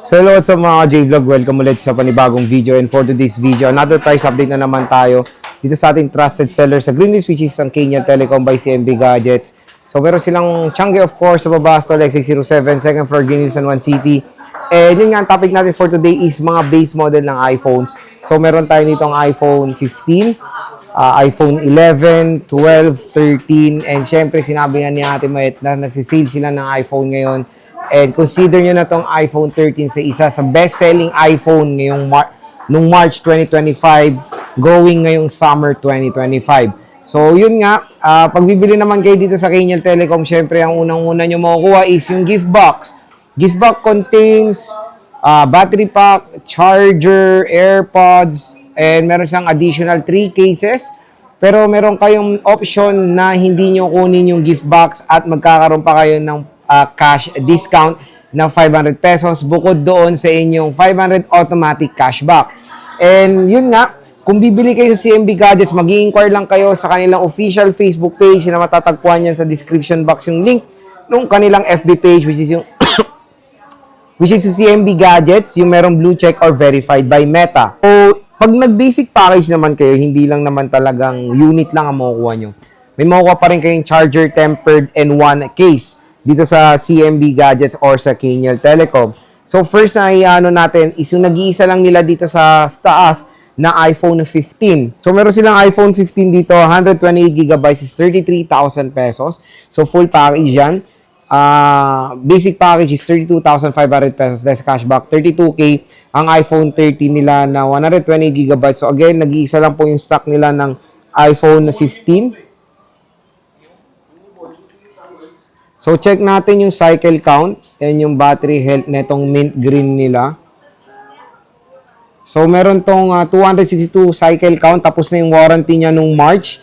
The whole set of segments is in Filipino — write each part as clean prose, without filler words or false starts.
So hello sa mga J-Vlog, welcome ulit sa panibagong video, and for today's video, another price update na naman tayo dito sa ating trusted seller sa Greenleaf, which is ang Kenyan Telecom by CMB Gadgets. So meron silang Changi of course sa baba, Stall X607, second floor, Greenleaf, San Juan City. And yun nga, ang topic natin for today is mga base model ng iPhones. So meron tayo nito ang iPhone 15, iPhone 11, 12, 13, and syempre sinabi nga ni Ate Mayet na nagsisale sila ng iPhone ngayon. And consider nyo na tong iPhone 13 sa isa sa best-selling iPhone ngayong nung March 2025 going ngayong summer 2025. So yun nga, pag bibili naman kayo dito sa Kenyan Telecom, syempre ang unang-una nyo makukuha is yung gift box. Gift box contains battery pack, charger, AirPods, and meron siyang additional 3 cases. Pero meron kayong option na hindi nyo kunin yung gift box at magkakaroon pa kayo ng cash discount na 500 pesos bukod doon sa inyong 500 automatic cashback. And yun nga, kung bibili kayo sa CMB Gadgets, mag-i-inquire lang kayo sa kanilang official Facebook page na matatagpuan yan sa description box yung link nung kanilang FB page, which is yung which is yung CMB Gadgets, yung merong blue check or verified by Meta. So, pag nag-basic package naman kayo, hindi lang naman talagang unit lang ang makukuha nyo. May makukuha pa rin kayong charger, tempered, and one case dito sa CMB Gadgets or sa Kenyan Telecom. So first na iano natin is yung nag-iisa lang nila dito sa taas na iPhone 15. So meron silang iPhone 15 dito, 128GB is 33,000 pesos. So full package yan. Basic package is 32,500 pesos less cashback, 32K ang iPhone 13 nila na 128GB. So again, nag-iisa lang po yung stock nila ng iPhone 15. So, check natin yung cycle count and yung battery health netong mint green nila. So, meron tong 262 cycle count, tapos na yung warranty niya nung March.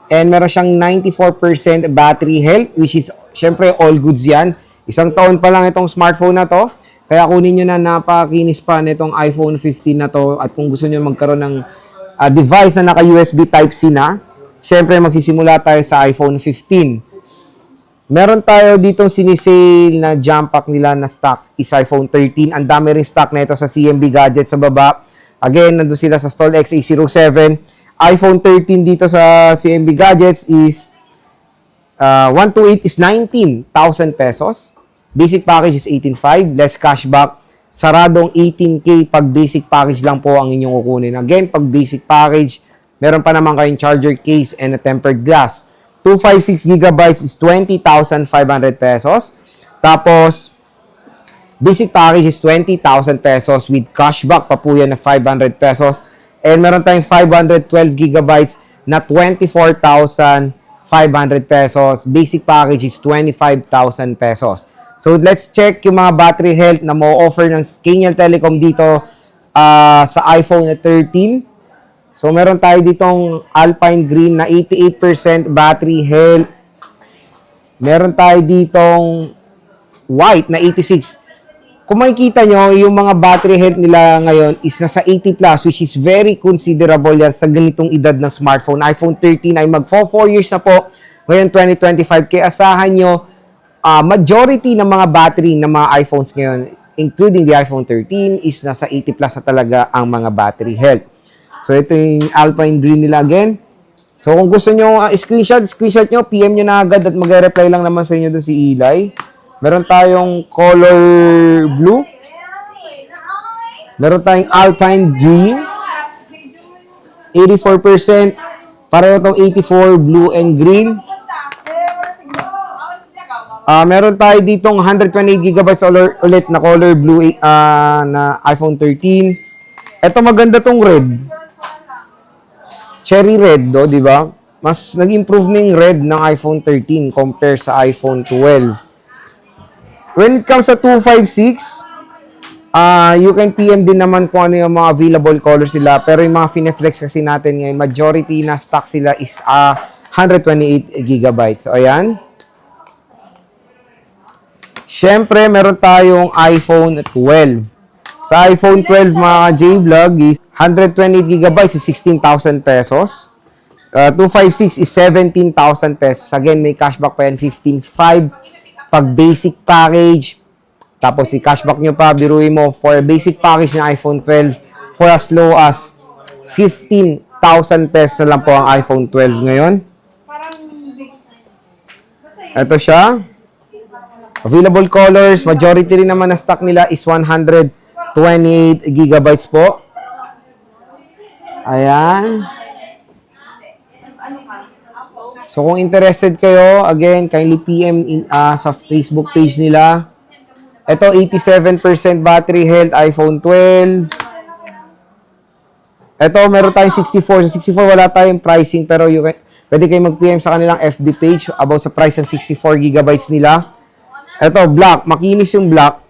And meron siyang 94% battery health, which is, syempre, all goods yan. Isang taon pa lang itong smartphone na to. Kaya kunin nyo na napakinis pa nitong iPhone 15 na to. At kung gusto nyo magkaroon ng device na naka-USB Type-C na, syempre, magsisimula tayo sa iPhone 15. Meron tayo dito sinisale na jump pack nila na stock is iPhone 13. Ang dami rin stock na ito sa CMB Gadgets sa baba. Again, nandun sila sa Stall X807. iPhone 13 dito sa CMB Gadgets is 128 is 19,000 pesos. Basic package is 18,500. Less cashback. Saradong 18K pag basic package lang po ang inyong kukunin. Again, pag basic package, meron pa naman kayong charger case and a tempered glass. 256GB is 20,500 pesos. Tapos, basic package is 20,000 pesos with cashback pa po yan na 500 pesos. And meron tayong 512GB na 24,500 pesos. Basic package is 25,000 pesos. So, let's check yung mga battery health na mo-offer ng Kenyan Telecom dito sa iPhone 13. So, meron tayo ditong Alpine Green na 88% battery health. Meron tayo ditong white na 86. Kung makikita nyo, yung mga battery health nila ngayon is nasa 80 plus, which is very considerable yan sa ganitong edad ng smartphone. iPhone 13 ay mag-4 years na po ngayon 2025. Kaya asahan nyo, majority ng mga battery ng mga iPhones ngayon, including the iPhone 13, is nasa 80 plus na talaga ang mga battery health. So, ito yung Alpine Green nila again. So, kung gusto nyo screenshot nyo, PM nyo na agad at mag-reply lang naman sa inyo doon si Eli. Meron tayong color blue. Meron tayong Alpine Green. 84%. Pareho itong 84, blue and green. Meron tayo ditong 128GB ulit na color blue na iPhone 13. Ito maganda tong red. Cherry red, di ba? Mas nag-improve na yung red ng iPhone 13 compare sa iPhone 12. When it comes sa 256, you can PM din naman kung ano yung mga available colors sila. Pero yung mga Fineflex kasi natin ngayon, majority na stock sila is 128GB. So, ayan. Siyempre, meron tayong iPhone 12. Sa iPhone 12, mga J-Vlog, is 128GB is 16,000 pesos. 256 is 17,000 pesos. Again, may cashback pa yan, 15,500. Pag basic package, Tapos i-cashback nyo pa, biruin mo for a basic package ng iPhone 12 for as low as 15,000 pesos na lang po ang iPhone 12 ngayon. Ito siya. Available colors, majority rin naman na stock nila is 128 gigabytes po. Ayan. So kung interested kayo, again, kindly PM sa Facebook page nila. Ito, 87% battery health, iPhone 12. Ito, meron tayong 64. Sa 64, wala tayong pricing, pero pwede kayo mag-PM sa kanilang FB page about sa price ng 64 gigabytes nila. Ito, black. Makinis yung black.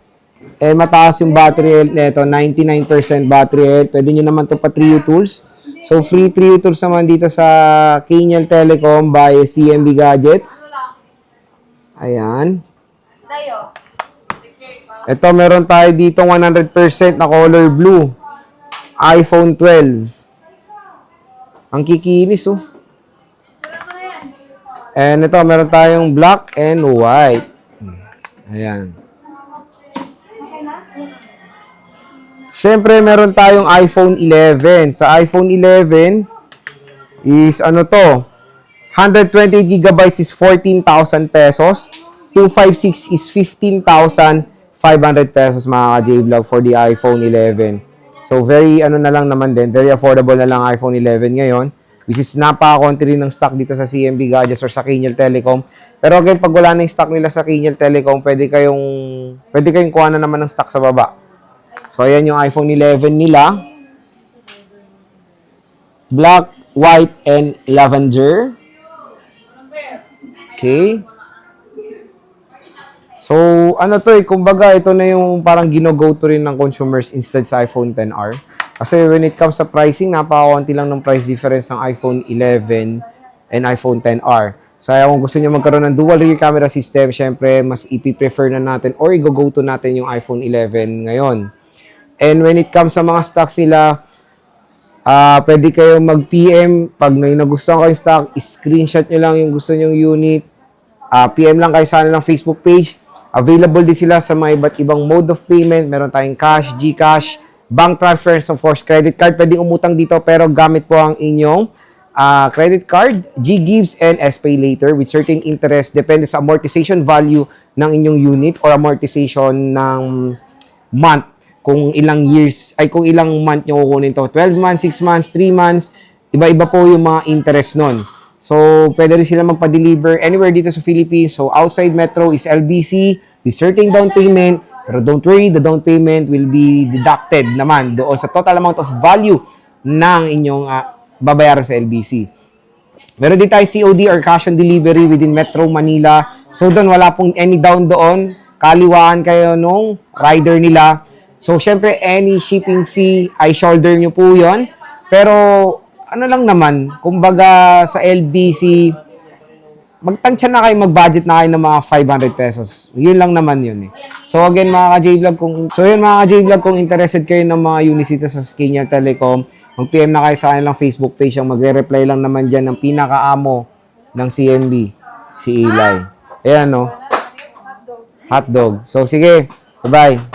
And mataas yung battery health nito, 99% battery health. Pwede nyo naman ito pa 3U Tools. So, free 3U Tools naman dito sa Kaniel Telecom by CMB Gadgets. Ayan. Ito, meron tayo dito 100% na color blue. iPhone 12. Ang kikinis, oh. And ito, meron tayong black and white. Ayan. Siyempre, meron tayong iPhone 11. Sa iPhone 11 is ano to? 128 gigabytes is 14,000 pesos. 256 is 15,500 pesos mga ka-J-Vlog for the iPhone 11. So, very ano na lang naman din. Very affordable na lang iPhone 11 ngayon. Which is napaka-konti rin ng stock dito sa CMB Gadgets or sa Kaniel Telecom. Pero again, pag wala na yung stock nila sa Kaniel Telecom, pwede kayong kuha na naman ng stock sa baba. So, ayan yung iPhone 11 nila. Black, white, and lavender. Okay. So, ano to kumbaga, ito na yung parang gino-go to rin ng consumers instead sa iPhone XR. Kasi when it comes sa pricing, napakakunti lang ng price difference ng iPhone 11 and iPhone XR. So, kung gusto nyo magkaroon ng dual rear camera system, syempre, mas ipi-prefer na natin or i-go to natin yung iPhone 11 ngayon. And when it comes sa mga stocks nila, pwede kayo mag-PM. Pag may nagustuhan kayong stock, screenshot nyo lang yung gusto nyong unit. PM lang kayo sa kanilang Facebook page. Available din sila sa mga iba't ibang mode of payment. Meron tayong cash, GCash, bank transfer, and of course, credit card. Pwede umutang dito pero gamit po ang inyong credit card, G-Gives, and S-Pay Later with certain interest. Depende sa amortization value ng inyong unit or amortization ng month. Kung ilang month nyo kukunin to. 12 months, 6 months, 3 months. Iba-iba po yung mga interest nun. So, pwede rin sila magpa-deliver anywhere dito sa Philippines. So, outside metro is LBC with certain down payment. Pero don't worry, the down payment will be deducted naman doon sa total amount of value ng inyong babayaran sa LBC. Meron din tayo COD or cash on delivery within Metro Manila. So, doon wala pong any down doon. Kaliwaan kayo nung rider nila. So, syempre, any shipping fee, ay shoulder nyo po yon. Pero, ano lang naman, kumbaga sa LBC, magtansya na kayo, mag-budget na kayo ng mga 500 pesos. Yun lang naman yun eh. So, again, mga ka-J-Vlog, kung interested kayo ng mga units dito sa Kaniel Telecom, mag-PM na kayo sa kanilang Facebook page. Ang magre-reply lang naman dyan ng pinaka-amo ng CMB, si Eli. Ayan, no? Hotdog. So, sige. Bye-bye.